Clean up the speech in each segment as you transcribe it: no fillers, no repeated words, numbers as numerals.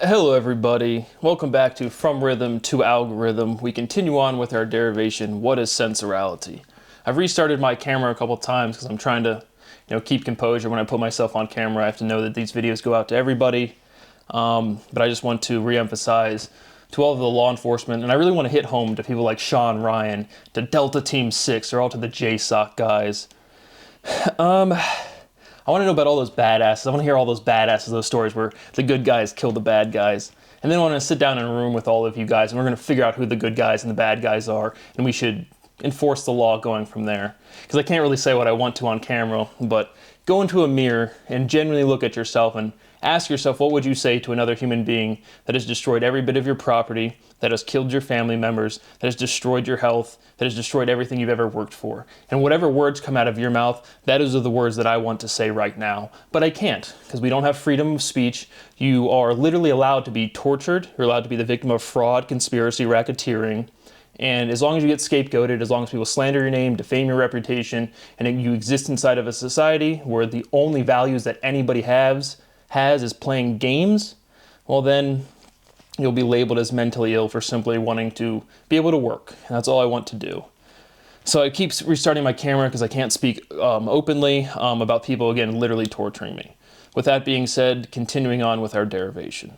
Hello everybody, welcome back to From Rhythm to Algorithm. We continue on with our derivation, what is sensorality? I've restarted my camera a couple times because I'm trying to keep composure when I put myself on camera. I have to know that these videos go out to everybody, but I just want to re-emphasize to all of the law enforcement, and I really want to hit home to people like Sean Ryan, to Delta Team 6, or all to the JSOC guys. I want to know about all those badasses. I want to hear all those badasses, those stories where the good guys kill the bad guys. And then I want to sit down in a room with all of you guys, and we're going to figure out who the good guys and the bad guys are, and we should enforce the law going from there. Because I can't really say what I want to on camera, but go into a mirror and genuinely look at yourself and ask yourself, what would you say to another human being that has destroyed every bit of your property, that has killed your family members, that has destroyed your health, that has destroyed everything you've ever worked for? And whatever words come out of your mouth, those are the words that I want to say right now. But I can't, because we don't have freedom of speech. You are literally allowed to be tortured. You're allowed to be the victim of fraud, conspiracy, racketeering. And as long as you get scapegoated, as long as people slander your name, defame your reputation, and you exist inside of a society where the only values that anybody has is playing games, well then you'll be labeled as mentally ill for simply wanting to be able to work. And that's all I want to do. So I keep restarting my camera because I can't speak openly about people, again, literally torturing me. With that being said, continuing on with our derivation.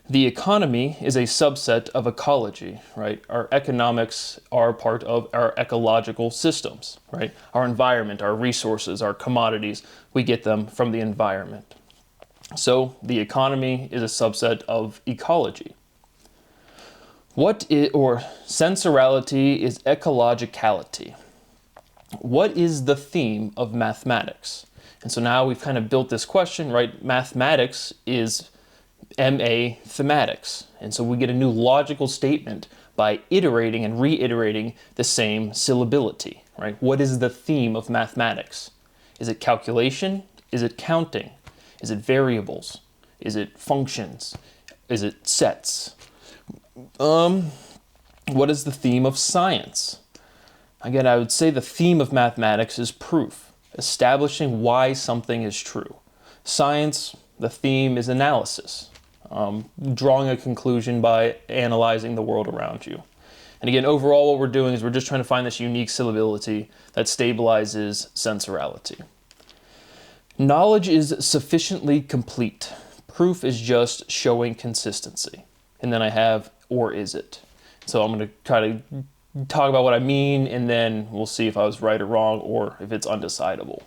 The economy is a subset of ecology, right? Our economics are part of our ecological systems, right? Our environment, our resources, our commodities, we get them from the environment. So the economy is a subset of ecology. Sensorality is ecologicality. What is the theme of mathematics? And so now we've kind of built this question, right? Mathematics is MA thematics. And so we get a new logical statement by iterating and reiterating the same syllability, right? What is the theme of mathematics? Is it calculation? Is it counting? Is it variables? Is it functions? Is it sets? What is the theme of science? Again, I would say the theme of mathematics is proof, establishing why something is true. Science, the theme is analysis, drawing a conclusion by analyzing the world around you. And again, overall what we're doing is we're just trying to find this unique syllability that stabilizes sensorality. Knowledge is sufficiently complete. Proof is just showing consistency. And then I have, or is it? So I'm going to try to talk about what I mean, and then we'll see if I was right or wrong, or if it's undecidable.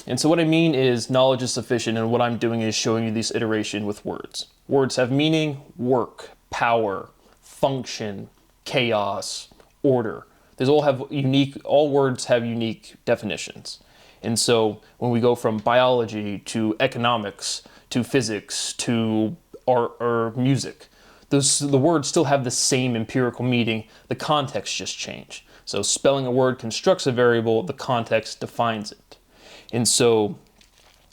And so what I mean is knowledge is sufficient, and what I'm doing is showing you this iteration with words. Words have meaning, work, power, function, chaos, order. All words have unique definitions. And so when we go from biology to economics to physics to art or music, the words still have the same empirical meaning. The context just changed. So spelling a word constructs a variable, the context defines it. And so,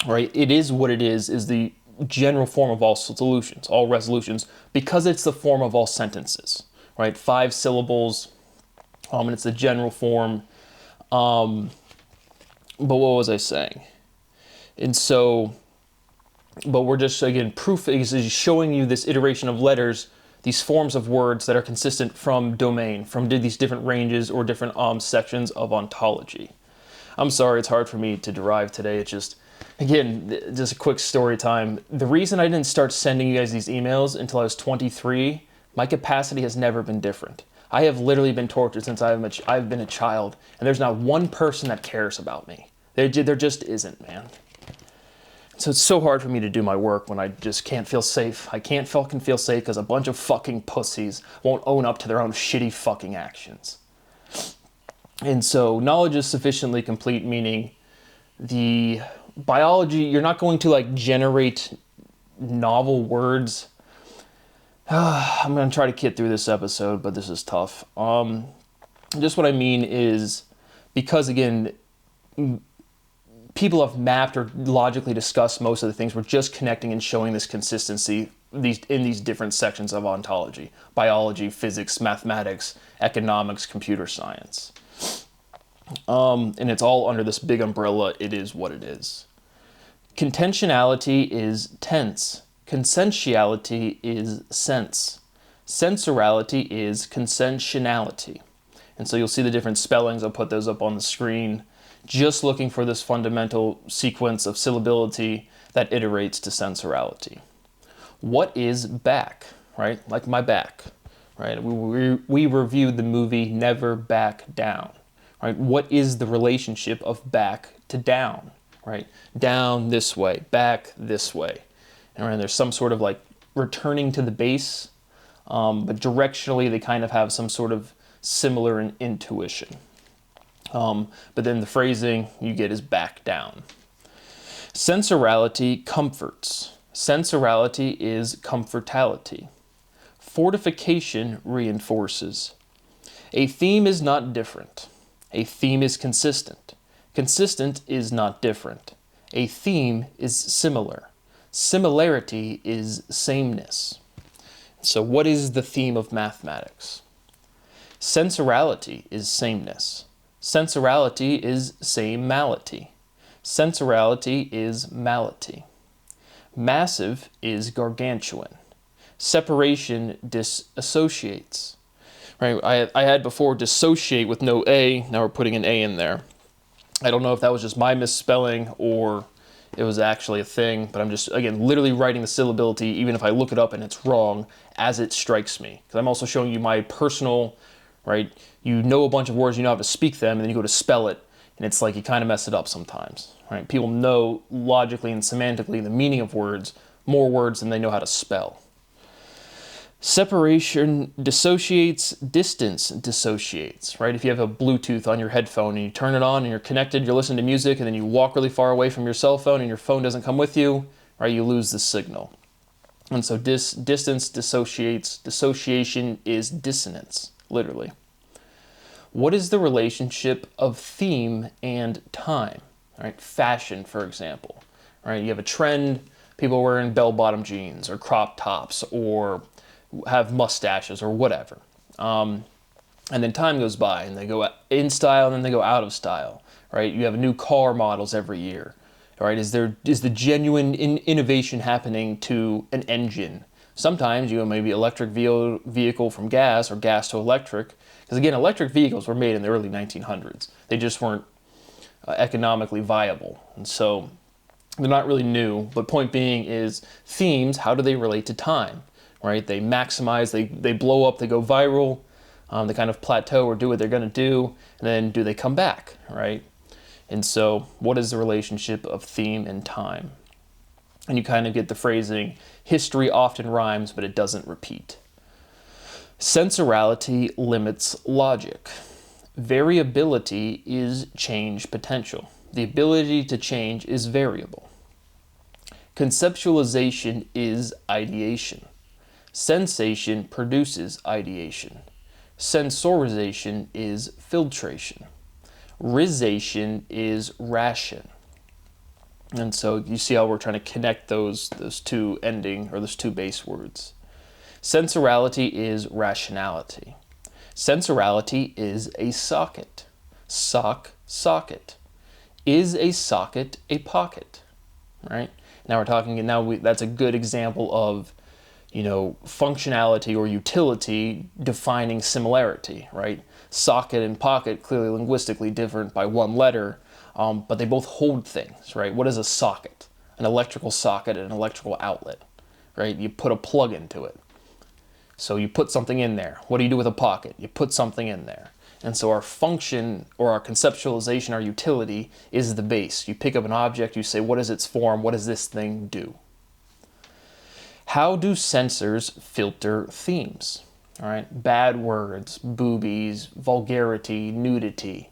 right, it is what it is the general form of all solutions, all resolutions, because it's the form of all sentences, right? 5 syllables, and it's the general form. But what was I saying? And so, but we're just, again, proof is showing you this iteration of letters, these forms of words that are consistent from domain, from these different ranges or different sections of ontology. I'm sorry, it's hard for me to derive today. It's just, again, just a quick story time. The reason I didn't start sending you guys these emails until I was 23, my capacity has never been different. I have literally been tortured since I've been a child, and there's not one person that cares about me. There just isn't, man. So it's so hard for me to do my work when I just can't feel safe. I can't fucking feel safe because a bunch of fucking pussies won't own up to their own shitty fucking actions. And so knowledge is sufficiently complete, meaning the biology, you're not going to generate novel words. I'm going to try to get through this episode, but this is tough. Just what I mean is, because again, people have mapped or logically discussed most of the things. We're just connecting and showing this consistency in these different sections of ontology: biology, physics, mathematics, economics, computer science. And it's all under this big umbrella, it is what it is. Contentionality is tense. Consentiality is sense. Sensorality is consentiality. And so you'll see the different spellings. I'll put those up on the screen. Just looking for this fundamental sequence of syllability that iterates to sensorality. What is back, right? Like my back, right? We reviewed the movie Never Back Down, right? What is the relationship of back to down, right? Down this way, back this way. And right, there's some sort of like returning to the base, but directionally they kind of have some sort of similar intuition. But then the phrasing you get is back down. Sensorality comforts. Sensorality is comfortality. Fortification reinforces. A theme is not different. A theme is consistent. Consistent is not different. A theme is similar. Similarity is sameness. So what is the theme of mathematics? Sensorality is sameness. Sensorality is same-mality. Sensorality is mality. Massive is gargantuan. Separation disassociates. Right? I had before dissociate with no A, now we're putting an A in there. I don't know if that was just my misspelling or it was actually a thing, but I'm just, again, literally writing the syllability, even if I look it up and it's wrong, as it strikes me. Because I'm also showing you my personal, right? You know a bunch of words, you know how to speak them, and then you go to spell it, and it's like you kind of mess it up sometimes, right? People know logically and semantically the meaning of words, more words than they know how to spell. Separation dissociates, distance dissociates, right? If you have a Bluetooth on your headphone and you turn it on and you're connected, you're listening to music, and then you walk really far away from your cell phone and your phone doesn't come with you, right? You lose the signal. And so distance dissociates, dissociation is dissonance, literally. What is the relationship of theme and time? Right? Fashion, for example. Right? You have a trend, people wearing bell-bottom jeans or crop tops or have mustaches or whatever. And then time goes by and they go in style and then they go out of style. Right? You have new car models every year. Right? Is the genuine innovation happening to an engine? Sometimes you have maybe electric vehicle from gas or gas to electric. Because again, electric vehicles were made in the early 1900s. They just weren't economically viable. And so they're not really new. But point being is themes, how do they relate to time? Right? They maximize, they blow up, they go viral, they kind of plateau or do what they're going to do, and then do they come back? Right? And so what is the relationship of theme and time? And you kind of get the phrasing, history often rhymes, but it doesn't repeat. Sensorality limits logic. Variability is change potential. The ability to change is variable. Conceptualization is ideation. Sensation produces ideation. Sensorization is filtration. Rization is ration. And so you see how we're trying to connect those two ending or those two base words. Sensorality is rationality. Sensorality is a socket. Socket. Is a socket a pocket? Right? Now we're talking, that's a good example of, functionality or utility defining similarity, right? Socket and pocket, clearly linguistically different by one letter, but they both hold things, right? What is a socket? An electrical socket and an electrical outlet, right? You put a plug into it. So you put something in there. What do you do with a pocket? You put something in there. And so our function or our conceptualization, our utility is the base. You pick up an object, you say, what is its form? What does this thing do? How do censors filter themes? All right, bad words, boobies, vulgarity, nudity,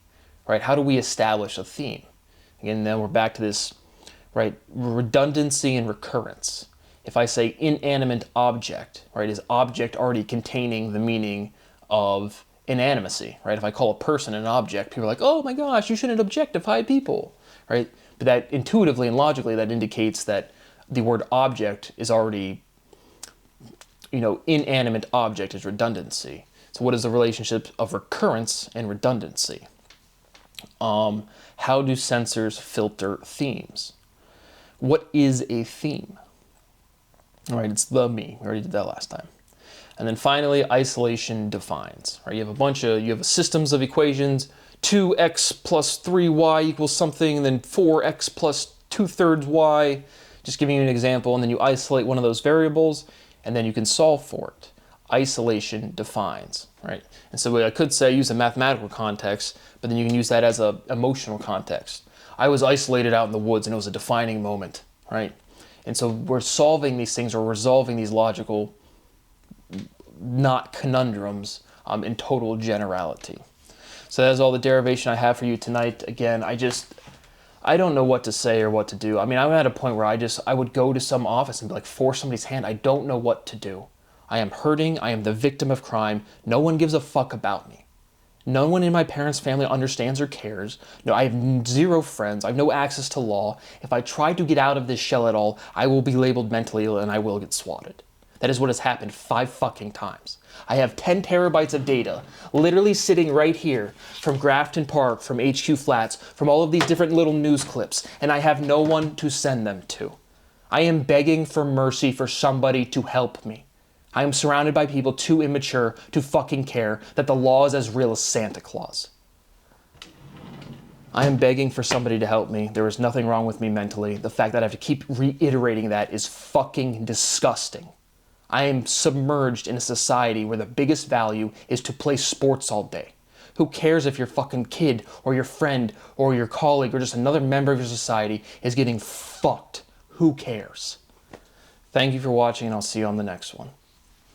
right? How do we establish a theme? Again, then we're back to this, right? Redundancy and recurrence. If I say inanimate object, right, is object already containing the meaning of inanimacy, right? If I call a person an object, people are like, oh my gosh, you shouldn't objectify people, right? But that intuitively and logically, that indicates that the word object is already, inanimate object is redundancy. So what is the relationship of recurrence and redundancy? How do censors filter themes? What is a theme? All right, it's the me. We already did that last time. And then finally, isolation defines. Right, you have systems of equations. 2x plus 3y equals something, and then 4x plus 2/3 y. Just giving you an example, and then you isolate one of those variables, and then you can solve for it. Isolation defines, right? And so I could say use a mathematical context, but then you can use that as an emotional context. I was isolated out in the woods, and it was a defining moment, right? And so we're solving these things or resolving these logical, not conundrums, in total generality. So that's all the derivation I have for you tonight. Again, I don't know what to say or what to do. I mean, I'm at a point where I would go to some office and be like, force somebody's hand. I don't know what to do. I am hurting. I am the victim of crime. No one gives a fuck about me. No one in my parents' family understands or cares. No, I have zero friends. I have no access to law. If I try to get out of this shell at all, I will be labeled mentally ill and I will get swatted. That is what has happened 5 fucking times. I have 10 terabytes of data literally sitting right here from Grafton Park, from HQ Flats, from all of these different little news clips, and I have no one to send them to. I am begging for mercy for somebody to help me. I am surrounded by people too immature to fucking care that the law is as real as Santa Claus. I am begging for somebody to help me. There is nothing wrong with me mentally. The fact that I have to keep reiterating that is fucking disgusting. I am submerged in a society where the biggest value is to play sports all day. Who cares if your fucking kid or your friend or your colleague or just another member of your society is getting fucked? Who cares? Thank you for watching, and I'll see you on the next one.